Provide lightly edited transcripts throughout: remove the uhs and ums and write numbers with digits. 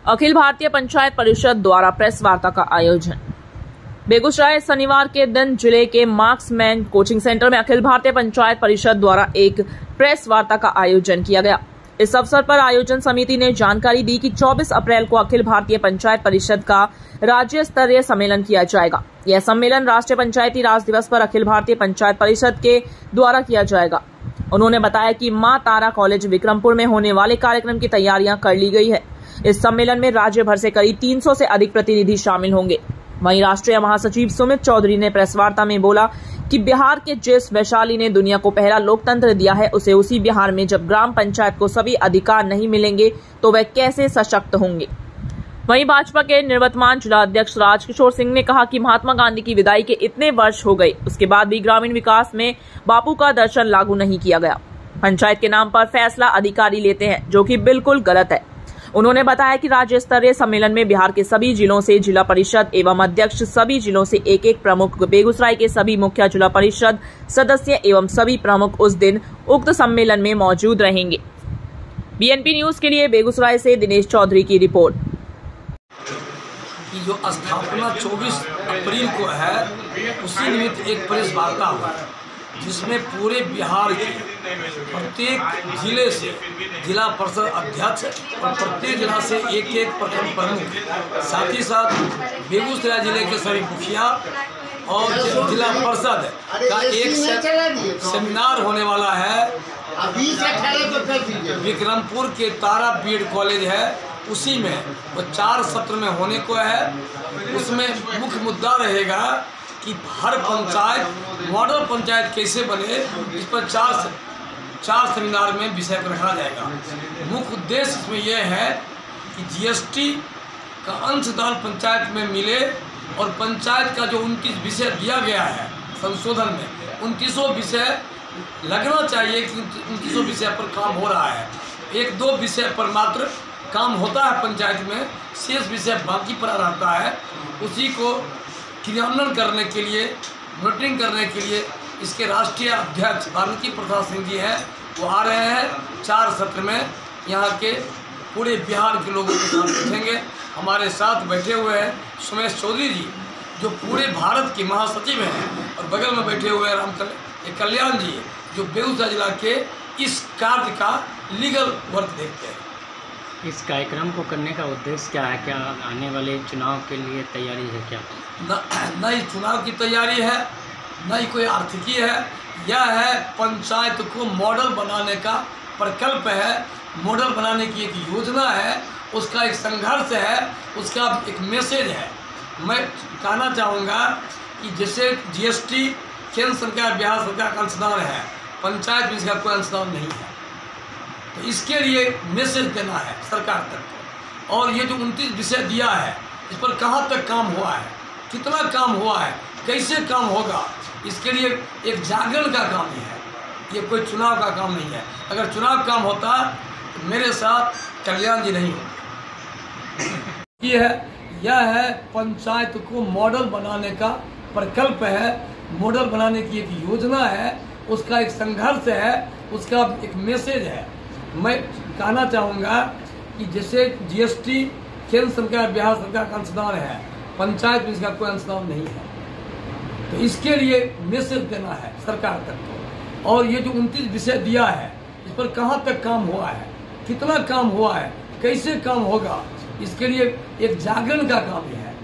अखिल भारतीय पंचायत परिषद द्वारा प्रेस वार्ता का आयोजन। बेगूसराय शनिवार के दिन जिले के मार्क्समैन कोचिंग सेंटर में अखिल भारतीय पंचायत परिषद द्वारा एक प्रेस वार्ता का आयोजन किया गया। इस अवसर पर आयोजन समिति ने जानकारी दी कि 24 अप्रैल को अखिल भारतीय पंचायत परिषद का राज्य स्तरीय सम्मेलन किया जाएगा। यह सम्मेलन राष्ट्रीय पंचायती राज दिवस पर अखिल भारतीय पंचायत परिषद के द्वारा किया जाएगा। उन्होंने बताया कि मां तारा कॉलेज विक्रमपुर में होने वाले कार्यक्रम की तैयारियां कर ली गई है। इस सम्मेलन में राज्य भर से करीब 300 से अधिक प्रतिनिधि शामिल होंगे। वहीं राष्ट्रीय महासचिव सुमित चौधरी ने प्रेस वार्ता में बोला कि बिहार के जिस वैशाली ने दुनिया को पहला लोकतंत्र दिया है, उसे उसी बिहार में जब ग्राम पंचायत को सभी अधिकार नहीं मिलेंगे तो वह कैसे सशक्त होंगे। वहीं भाजपा के निवर्तमान जिला अध्यक्ष राजकिशोर सिंह ने कहा कि महात्मा गांधी की विदाई के इतने वर्ष हो गए, उसके बाद भी ग्रामीण विकास में बापू का दर्शन लागू नहीं किया गया। पंचायत के नाम पर फैसला अधिकारी लेते हैं, जो कि बिल्कुल गलत है। उन्होंने बताया कि राज्य स्तरीय सम्मेलन में बिहार के सभी जिलों से जिला परिषद एवं अध्यक्ष, सभी जिलों से एक एक प्रमुख, बेगूसराय के सभी मुखिया जिला परिषद सदस्य एवं सभी प्रमुख उस दिन उक्त सम्मेलन में मौजूद रहेंगे। बीएनपी न्यूज के लिए बेगूसराय से दिनेश चौधरी की रिपोर्ट। कि जो स्थापना 24 अप्रैल को है, उसी निमित्त एक प्रेस वार्ता हुआ जिसमें पूरे बिहार के प्रत्येक जिले से जिला परिषद अध्यक्ष और प्रत्येक जिला से एक एक प्रखंड प्रमुख, साथ ही साथ बेगूसराय जिले के सभी मुखिया और जिला परिषद का एक सेमिनार होने वाला है। विक्रमपुर के तारा बीएड कॉलेज है, उसी में वो 4 सत्र में होने को है। उसमें मुख्य मुद्दा रहेगा कि हर पंचायत मॉडल पंचायत कैसे बने, इस पर चार सेमिनार में विषय को रखा जाएगा। मुख्य उद्देश्य इसमें यह है कि जीएसटी का अंशदान पंचायत में मिले और पंचायत का जो 29 विषय दिया गया है संशोधन में, 29 विषय लगना चाहिए कि 29 विषय पर काम हो रहा है। 1-2 विषय पर मात्र काम होता है पंचायत में, शेष विषय बाकी पड़ा रहता है। उसी को क्रियान्वयन करने के लिए, मॉनिटरिंग करने के लिए इसके राष्ट्रीय अध्यक्ष वाल्मीकि प्रसाद सिंह जी हैं, वो आ रहे हैं। 4 सत्र में यहाँ के पूरे बिहार के लोगों के साथ बैठेंगे। हमारे साथ बैठे हुए हैं सुमेश चौधरी जी, जो पूरे भारत के महासचिव हैं, और बगल में बैठे हुए हैं कल्याण जी, जो बेगूसराय जिला के इस कार्य का लीगल वर्क देखते हैं। इस कार्यक्रम को करने का उद्देश्य क्या है? क्या आने वाले चुनाव के लिए तैयारी है क्या? न ही चुनाव की तैयारी है, न ही कोई आर्थिकी है। यह है पंचायत को मॉडल बनाने का प्रकल्प है, मॉडल बनाने की एक योजना है, उसका एक संघर्ष है, उसका एक मैसेज है। मैं कहना चाहूँगा कि जैसे जीएसटी केंद्र सरकार, बिहार सरकार का अंशदान है, पंचायत में इसका कोई अंशदान नहीं है, तो इसके लिए मैसेज देना है सरकार तक। और ये जो 29 विषय दिया है, इस पर कहाँ तक काम हुआ है, कितना काम हुआ है, कैसे काम होगा, इसके लिए एक जागरण का काम ही है, ये कोई चुनाव का काम नहीं है। अगर चुनाव काम होता तो मेरे साथ कल्याण जी नहीं होते। यह है पंचायत को मॉडल बनाने का प्रकल्प है, मॉडल बनाने की एक योजना है, उसका एक संघर्ष है, उसका एक मैसेज है। मैं कहना चाहूँगा कि जैसे जीएसटी केंद्र सरकार, बिहार सरकार का अंशदान है, पंचायत में इसका कोई अंशदान नहीं है, तो इसके लिए मैसेज देना है सरकार तक को। और ये जो 29 विषय दिया है, इस पर कहाँ तक काम हुआ है, कितना काम हुआ है, कैसे काम होगा, इसके लिए एक जागरण का काम ही है,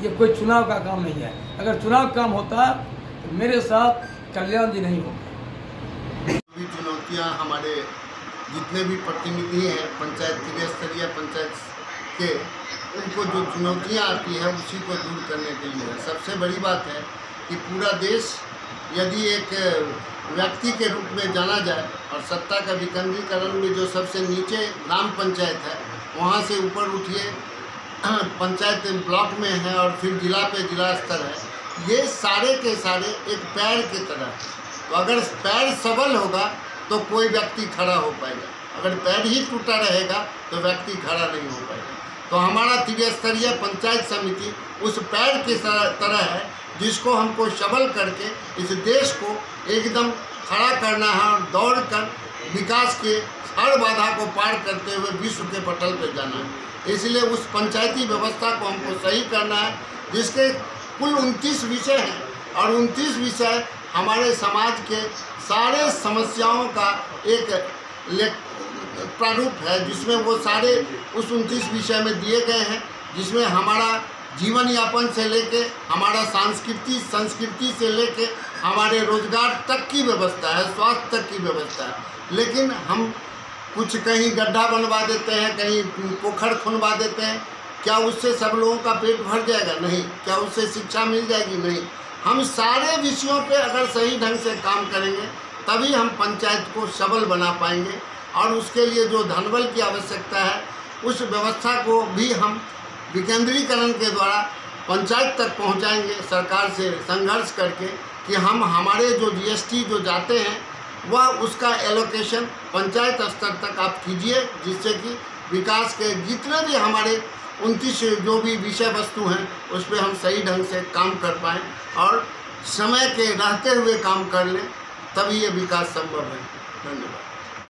ये कोई चुनाव का काम नहीं है। अगर चुनाव काम होता तो मेरे साथ कल्याण जी नहीं होते। चुनौतियाँ हमारे जितने भी प्रतिनिधि हैं पंचायत स्तरीय पंचायत के, उनको जो चुनौतियाँ आती है उसी को दूर करने के लिए सबसे बड़ी बात है कि पूरा देश यदि एक व्यक्ति के रूप में जाना जाए और सत्ता का विकेंद्रीकरण में जो सबसे नीचे ग्राम पंचायत है, वहाँ से ऊपर उठिए पंचायत ब्लॉक में है और फिर जिला पे जिला स्तर है, ये सारे के सारे एक पैर की तरह है। तो अगर पैर सबल होगा तो कोई व्यक्ति खड़ा हो पाएगा, अगर पैर ही टूटा रहेगा तो व्यक्ति खड़ा नहीं हो पाएगा। तो हमारा त्रिस्तरीय पंचायत समिति उस पैर की तरह है, जिसको हमको सबल करके इस देश को एकदम खड़ा करना है और दौड़ कर विकास के हर बाधा को पार करते हुए विश्व के पटल पर जाना है। इसलिए उस पंचायती व्यवस्था को हमको सही करना है, जिसके कुल 29 विषय हैं और 29 विषय हमारे समाज के सारे समस्याओं का एक प्रारूप है, जिसमें वो सारे उस 29 विषय में दिए गए हैं, जिसमें हमारा जीवन यापन से लेके हमारा संस्कृति से लेके हमारे रोजगार तक की व्यवस्था है, स्वास्थ्य तक की व्यवस्था है। लेकिन हम कुछ कहीं गड्ढा बनवा देते हैं, कहीं पोखर खुनवा देते हैं। क्या उससे सब लोगों का पेट भर जाएगा? नहीं। क्या उससे शिक्षा मिल जाएगी? नहीं। हम सारे विषयों पे अगर सही ढंग से काम करेंगे तभी हम पंचायत को सबल बना पाएंगे, और उसके लिए जो धनबल की आवश्यकता है उस व्यवस्था को भी हम विकेंद्रीकरण के द्वारा पंचायत तक पहुंचाएंगे, सरकार से संघर्ष करके, कि हम हमारे जो GST जो जाते हैं वह उसका एलोकेशन पंचायत स्तर तक आप कीजिए, जिससे कि विकास के जितने भी हमारे 29 जो भी विषय वस्तु हैं उस पर हम सही ढंग से काम कर पाएँ और समय के रहते हुए काम कर लें, तभी ये विकास संभव है। धन्यवाद।